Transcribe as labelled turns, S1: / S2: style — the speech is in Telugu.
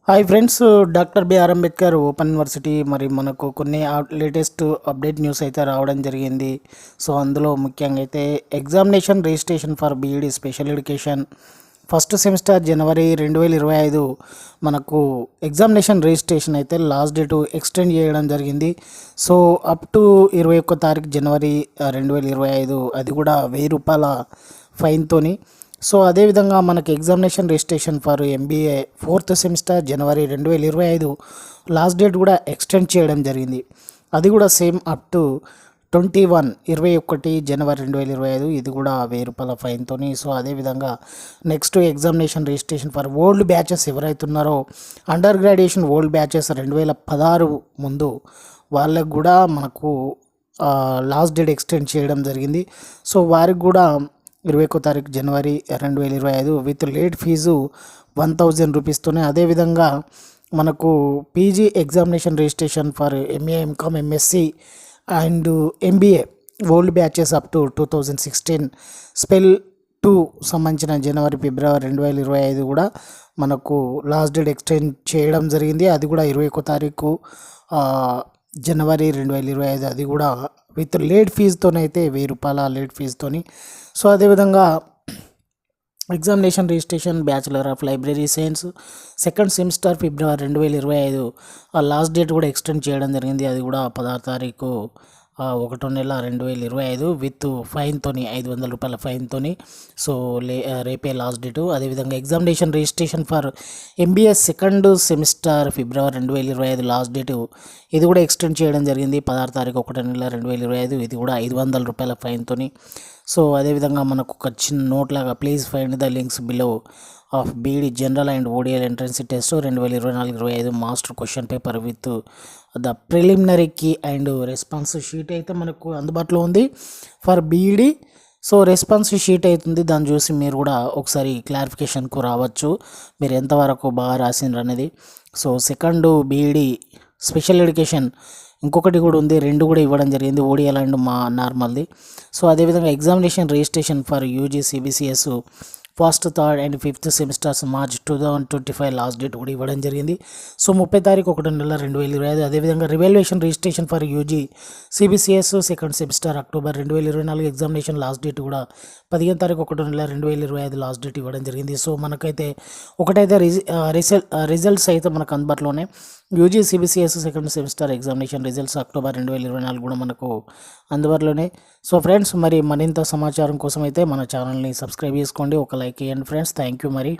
S1: Hi friends, doctor BR Ambedkar open university మరి మనకు కొన్ని లేటెస్ట్ అప్డేట్ న్యూస్ అయితే రావడం జరిగింది. సో అందులో ముఖ్యంగా అయితే examination registration for BEd special education first semester జనవరి 2025 మనకు ఎగ్జామినేషన్ రిజిస్ట్రేషన్ అయితే లాస్ట్ డేటు ఎక్స్టెండ్ చేయడం జరిగింది. సో అప్ టు 21 తారీఖు జనవరి 2025 అది కూడా ₹1000 ఫైన్తోని. సో అదేవిధంగా మనకి examination registration for MBA fourth semester జనవరి 2025 లాస్ట్ డేట్ కూడా ఎక్స్టెండ్ చేయడం జరిగింది. అది కూడా సేమ్ అప్ టు 21 జనవరి 2025 ఇది కూడా ₹1000 ఫైన్తోని. సో అదేవిధంగా next examination registration for old batches ఎవరైతే ఉన్నారో అండర్ గ్రాడ్యుయేషన్ ఓల్డ్ బ్యాచెస్ 2016 ముందు వాళ్ళకు కూడా మనకు లాస్ట్ డేట్ ఎక్స్టెండ్ చేయడం జరిగింది. సో వారికి కూడా 21 తారీఖు జనవరి 2025 విత్ లేట్ ఫీజు ₹1000తోనే. అదేవిధంగా మనకు PG examination registration for MA MCom MSc and MBA old batches up to 2016 spell 2 సంబంధించిన జనవరి ఫిబ్రవరి 2025 కూడా మనకు లాస్ట్ డేట్ ఎక్స్టెండ్ చేయడం జరిగింది. అది కూడా 21 తారీఖు జనవరి 2025 అది కూడా విత్ లేట్ ఫీజుతోనైతే ₹1000 లేట్ ఫీజుతోని. సో అదేవిధంగా examination registration bachelor of library science second semester February 2025 last date కూడా ఎక్స్టెండ్ చేయడం జరిగింది. అది కూడా 16 తారీఖు 1వ నెల 2025 విత్ ఫైన్తోని ₹500 ఫైన్తోని. సో రేపే లాస్ట్ డేటు. అదేవిధంగా examination registration for MBA second semester February 2025 last date ఇది కూడా ఎక్స్టెండ్ చేయడం జరిగింది. 16 తారీఖు 1వ నెల 2025 ఇది కూడా ₹500 ఫైన్తోని. సో అదేవిధంగా మనకు ఒక చిన్న నోట్ లాగా please find the links below of BEd general and ODL entrance test 2024-25 master question paper with the preliminary key and response sheet అయితే మనకు అందుబాటులో ఉంది for BEd. So response sheet అవుతుంది, దాన్ని చూసి మీరు కూడా ఒకసారి క్లారిఫికేషన్కు రావచ్చు మీరు ఎంతవరకు బాగా రాసిండ్రు అనేది. So second BEd special education ఇంకొకటి కూడా ఉంది, 2 కూడా ఇవ్వడం జరిగింది, ఓడిఎల్ అండ్ మా నార్మల్ది. సో అదేవిధంగా examination registration for UG CBCS first third and fifth semesters March 2025 last date కూడా ఇవ్వడం జరిగింది. సో 30 తారీఖు 1వ నెల 2025. అదేవిధంగా revaluation registration for UG CBCS second semester October 2024 examination last date కూడా 15 తారీఖు 1వ నెల 2025 లాస్ట్ డేట్ ఇవ్వడం జరిగింది. సో మనకైతే ఒకటైతే రిజల్ట్స్ అయితే మనకు అందుబాటులోనే UG CBCS second semester examination results October 2024 కూడా మనకు అందుబాటులోనే. సో ఫ్రెండ్స్ మరి మరింత సమాచారం కోసం అయితే మన ఛానల్ని సబ్స్క్రైబ్ చేసుకోండి, ఒక లైక్ చేయండి ఫ్రెండ్స్. థ్యాంక్ యూ మరి.